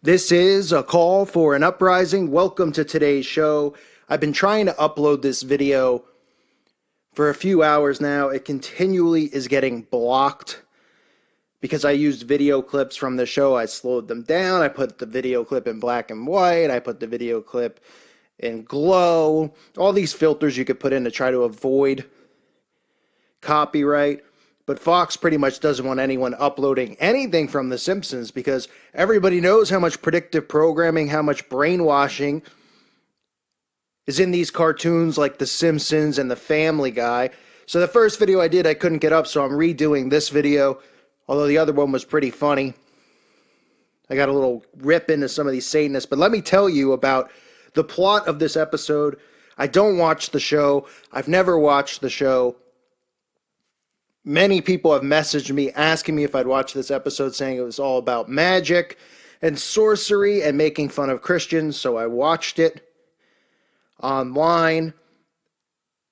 This is a call for an uprising. Welcome to today's show. I've been trying to upload this video for a few hours now. It continually is getting blocked because I used video clips from the show. I slowed them down. I put the video clip in black and white. I put the video clip in glow. All these filters you could put in to try to avoid copyright. But Fox pretty much doesn't want anyone uploading anything from The Simpsons because everybody knows how much predictive programming, how much brainwashing is in these cartoons like The Simpsons and The Family Guy. So the first video I did, I couldn't get up, so I'm redoing this video, although the other one was pretty funny. I got a little rip into some of these Satanists, but let me tell you about the plot of this episode. I don't watch the show. I've never watched the show. Many people have messaged me asking me if I'd watch this episode, saying it was all about magic and sorcery and making fun of Christians, so I watched it online.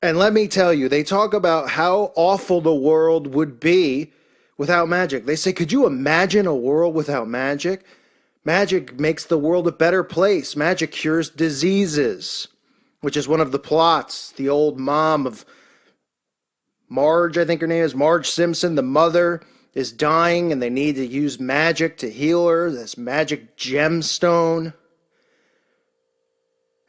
And let me tell you, they talk about how awful the world would be without magic. They say, could you imagine a world without magic? Magic makes the world a better place. Magic cures diseases, which is one of the plots. The old mom of Marge, I think her name is, Marge Simpson, the mother, is dying and they need to use magic to heal her, this magic gemstone.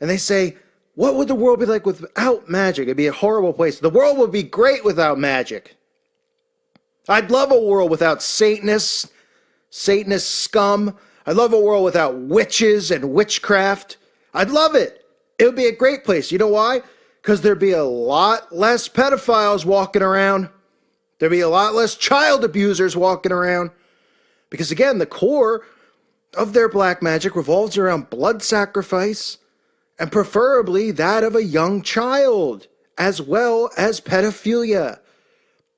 And they say, what would the world be like without magic? It'd be a horrible place. The world would be great without magic. I'd love a world without Satanists, Satanist scum. I'd love a world without witches and witchcraft. I'd love it. It would be a great place. You know why? Because there'd be a lot less pedophiles walking around. There'd be a lot less child abusers walking around. Because again, the core of their black magic revolves around blood sacrifice, and preferably that of a young child, as well as pedophilia.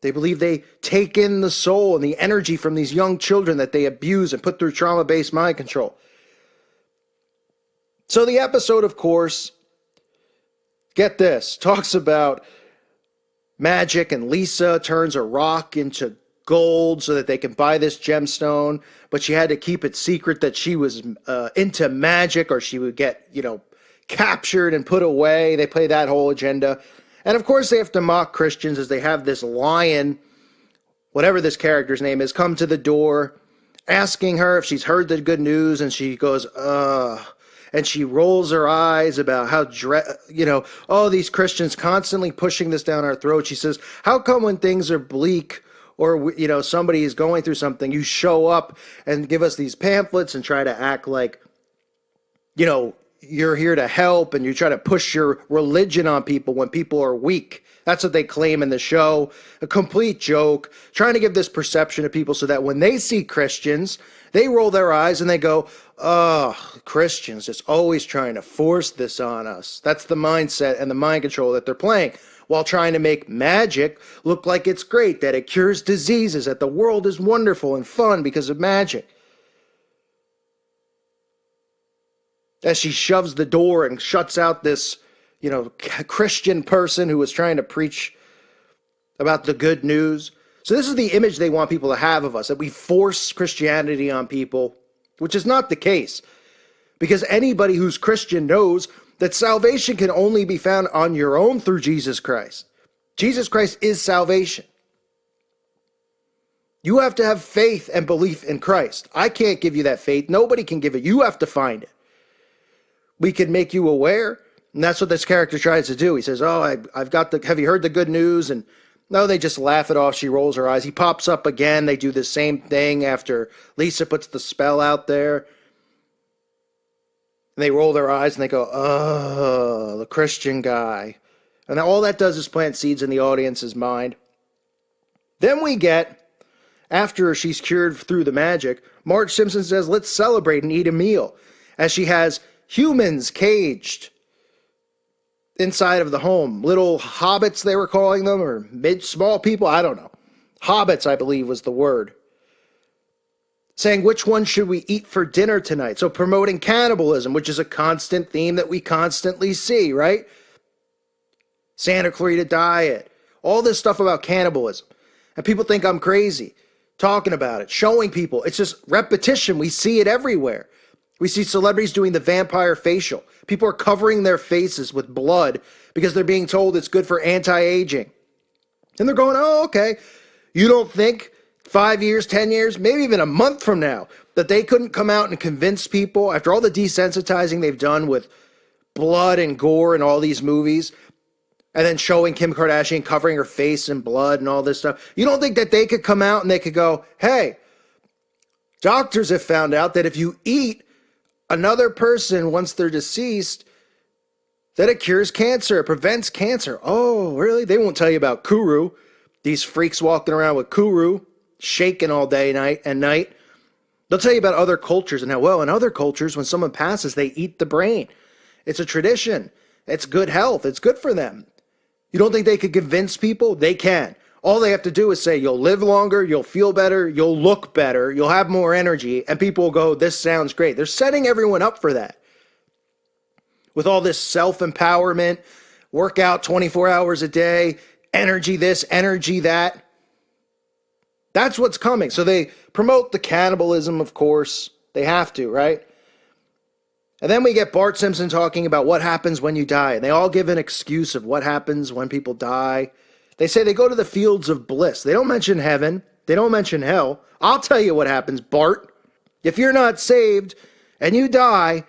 They believe they take in the soul and the energy from these young children that they abuse and put through trauma-based mind control. So the episode, of course, get this, talks about magic, and Lisa turns a rock into gold so that they can buy this gemstone, but she had to keep it secret that she was into magic or she would get, captured and put away. They play that whole agenda. And of course they have to mock Christians as they have this lion, whatever this character's name is, come to the door asking her if she's heard the good news, and she goes, and she rolls her eyes about how, these Christians constantly pushing this down our throat. She says, how come when things are bleak or, somebody is going through something, you show up and give us these pamphlets and try to act like, you're here to help, and you try to push your religion on people when people are weak. That's what they claim in the show. A complete joke, trying to give this perception to people so that when they see Christians, they roll their eyes and they go, oh, Christians just always trying to force this on us. That's the mindset and the mind control that they're playing, while trying to make magic look like it's great, that it cures diseases, that the world is wonderful and fun because of magic. As she shoves the door and shuts out this, Christian person who was trying to preach about the good news. So this is the image they want people to have of us, that we force Christianity on people, which is not the case. Because anybody who's Christian knows that salvation can only be found on your own through Jesus Christ. Jesus Christ is salvation. You have to have faith and belief in Christ. I can't give you that faith. Nobody can give it. You have to find it. We can make you aware, and that's what this character tries to do. He says, have you heard the good news? And no, they just laugh it off. She rolls her eyes. He pops up again. They do the same thing after Lisa puts the spell out there. And they roll their eyes and they go, oh, the Christian guy. And all that does is plant seeds in the audience's mind. Then we get, after she's cured through the magic, Marge Simpson says, let's celebrate and eat a meal, as she has humans caged inside of the home. Little hobbits, they were calling them, or small people, I don't know. Hobbits, I believe, was the word. Saying, which one should we eat for dinner tonight? So promoting cannibalism, which is a constant theme that we constantly see, right? Santa Clarita Diet, all this stuff about cannibalism. And people think I'm crazy talking about it, showing people. It's just repetition. We see it everywhere. We see celebrities doing the vampire facial. People are covering their faces with blood because they're being told it's good for anti-aging. And they're going, oh, okay. You don't think 5 years, 10 years, maybe even a month from now, that they couldn't come out and convince people after all the desensitizing they've done with blood and gore in all these movies, and then showing Kim Kardashian covering her face in blood and all this stuff. You don't think that they could come out and they could go, hey, doctors have found out that if you eat another person once they're deceased, that it cures cancer, it prevents cancer. Oh, really? They won't tell you about Kuru. These freaks walking around with Kuru, shaking all day and night. They'll tell you about other cultures and how, well, in other cultures, when someone passes, they eat the brain. It's a tradition. It's good health. It's good for them. You don't think they could convince people? They can. All they have to do is say, you'll live longer, you'll feel better, you'll look better, you'll have more energy, and people will go, this sounds great. They're setting everyone up for that. With all this self-empowerment, work out 24 hours a day, energy this, energy that. That's what's coming. So they promote the cannibalism, of course. They have to, right? And then we get Bart Simpson talking about what happens when you die. And they all give an excuse of what happens when people die. They say they go to the fields of bliss. They don't mention heaven. They don't mention hell. I'll tell you what happens, Bart. If you're not saved and you die,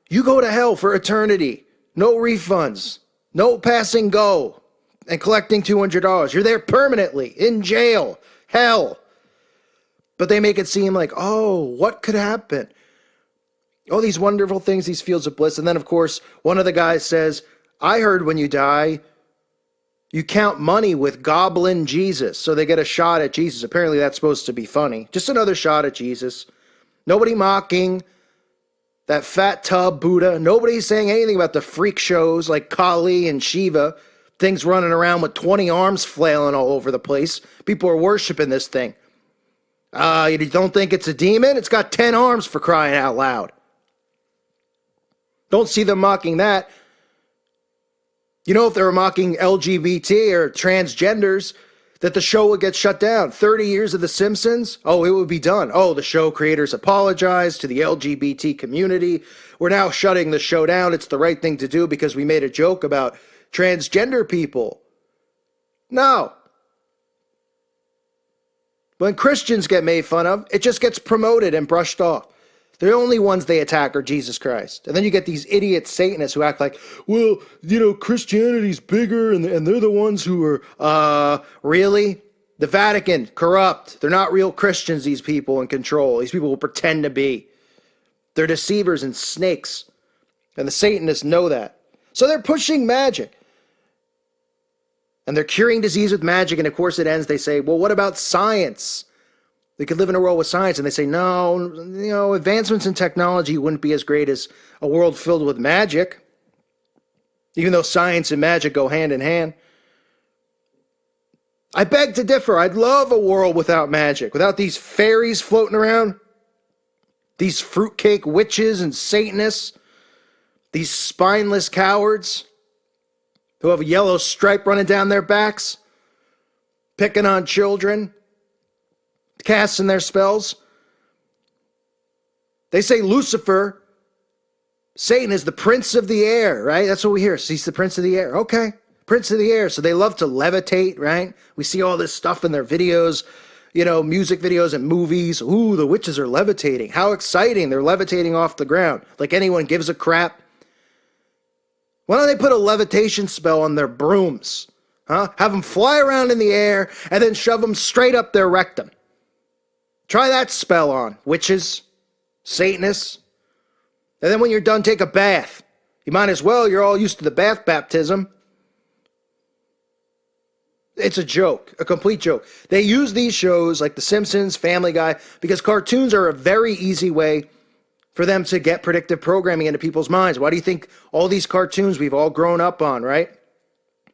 you go to hell for eternity. No refunds. No passing go and collecting $200. You're there permanently, in jail, hell. But they make it seem like, oh, what could happen? Oh, these wonderful things, these fields of bliss. And then, of course, one of the guys says, I heard when you die, you count money with goblin Jesus. So they get a shot at Jesus. Apparently that's supposed to be funny. Just another shot at Jesus. Nobody mocking that fat tub Buddha. Nobody's saying anything about the freak shows like Kali and Shiva. Things running around with 20 arms flailing all over the place. People are worshiping this thing. You don't think it's a demon? It's got 10 arms, for crying out loud. Don't see them mocking that. You know, if they were mocking LGBT or transgenders, that the show would get shut down. 30 years of The Simpsons, oh, it would be done. Oh, the show creators apologized to the LGBT community. We're now shutting the show down. It's the right thing to do because we made a joke about transgender people. No. When Christians get made fun of, it just gets promoted and brushed off. The only ones they attack are Jesus Christ. And then you get these idiot Satanists who act like, well, you know, Christianity's bigger and they're the ones who are, really? The Vatican, corrupt. They're not real Christians, these people in control. These people will pretend to be. They're deceivers and snakes. And the Satanists know that. So they're pushing magic. And they're curing disease with magic. And of course it ends, they say, well, what about science? They could live in a world with science. And they say, no, you know, advancements in technology wouldn't be as great as a world filled with magic. Even though science and magic go hand in hand. I beg to differ. I'd love a world without magic. Without these fairies floating around. These fruitcake witches and Satanists. These spineless cowards who have a yellow stripe running down their backs. Picking on children. Casting their spells. They say Lucifer, Satan, is the prince of the air, right? That's what we hear. He's the prince of the air. Okay, prince of the air. So they love to levitate, right? We see all this stuff in their videos, you know, music videos and movies. Ooh, the witches are levitating. How exciting. They're levitating off the ground. Like anyone gives a crap. Why don't they put a levitation spell on their brooms? Huh? Have them fly around in the air and then shove them straight up their rectum. Try that spell on, witches, Satanists. And then when you're done, take a bath. You might as well, you're all used to the bath baptism. It's a joke, a complete joke. They use these shows like The Simpsons, Family Guy, because cartoons are a very easy way for them to get predictive programming into people's minds. Why do you think all these cartoons we've all grown up on, right?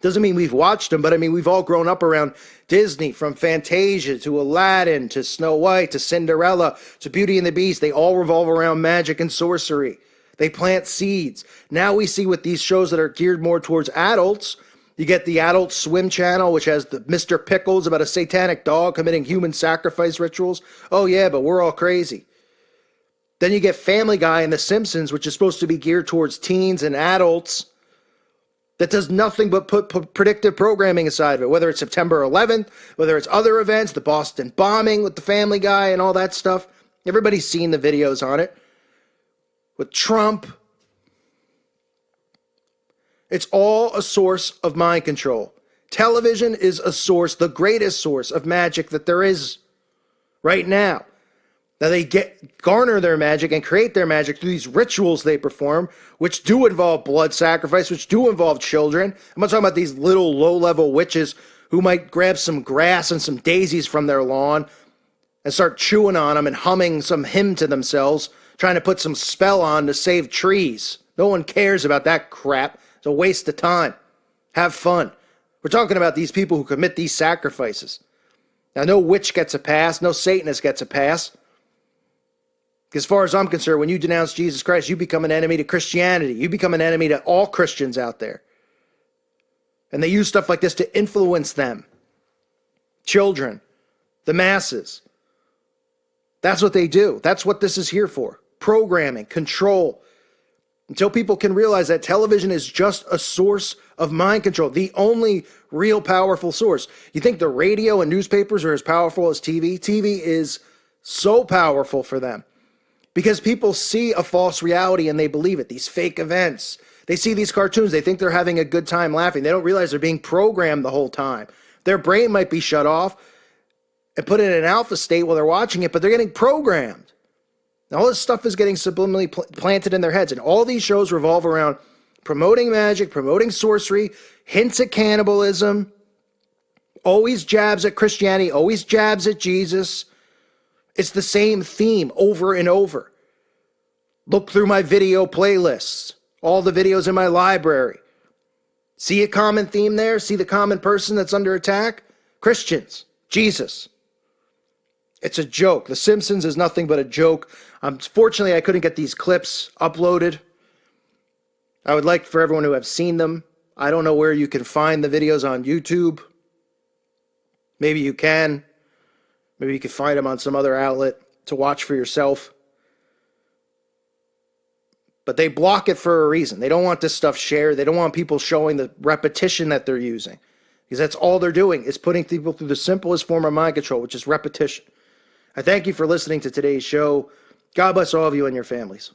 Doesn't mean we've watched them, but I mean, we've all grown up around Disney, from Fantasia to Aladdin to Snow White to Cinderella to Beauty and the Beast. They all revolve around magic and sorcery. They plant seeds. Now we see with these shows that are geared more towards adults, you get the Adult Swim channel, which has the Mr. Pickles about a satanic dog committing human sacrifice rituals. Oh yeah, but we're all crazy. Then you get Family Guy and The Simpsons, which is supposed to be geared towards teens and adults, that does nothing but put predictive programming aside of it, whether it's September 11th, whether it's other events, the Boston bombing with the Family Guy and all that stuff. Everybody's seen the videos on it. With Trump. It's all a source of mind control. Television is a source, the greatest source of magic that there is right now. Now they garner their magic and create their magic through these rituals they perform, which do involve blood sacrifice, which do involve children. I'm not talking about these little low-level witches who might grab some grass and some daisies from their lawn and start chewing on them and humming some hymn to themselves, trying to put some spell on to save trees. No one cares about that crap. It's a waste of time. Have fun. We're talking about these people who commit these sacrifices. Now, no witch gets a pass. No Satanist gets a pass. As far as I'm concerned, when you denounce Jesus Christ, you become an enemy to Christianity. You become an enemy to all Christians out there. And they use stuff like this to influence them. Children. The masses. That's what they do. That's what this is here for. Programming. Control. Until people can realize that television is just a source of mind control. The only real powerful source. You think the radio and newspapers are as powerful as TV? TV is so powerful for them. Because people see a false reality and they believe it. These fake events. They see these cartoons. They think they're having a good time laughing. They don't realize they're being programmed the whole time. Their brain might be shut off and put in an alpha state while they're watching it, but they're getting programmed. Now, all this stuff is getting subliminally planted in their heads. And all these shows revolve around promoting magic, promoting sorcery, hints at cannibalism, always jabs at Christianity, always jabs at Jesus. It's the same theme over and over. Look through my video playlists, all the videos in my library. See a common theme there? See the common person that's under attack? Christians, Jesus. It's a joke. The Simpsons is nothing but a joke. Fortunately, I couldn't get these clips uploaded. I would like for everyone to have seen them. I don't know where you can find the videos on YouTube. Maybe you can. Maybe you can find them on some other outlet to watch for yourself. But they block it for a reason. They don't want this stuff shared. They don't want people showing the repetition that they're using. Because that's all they're doing is putting people through the simplest form of mind control, which is repetition. I thank you for listening to today's show. God bless all of you and your families.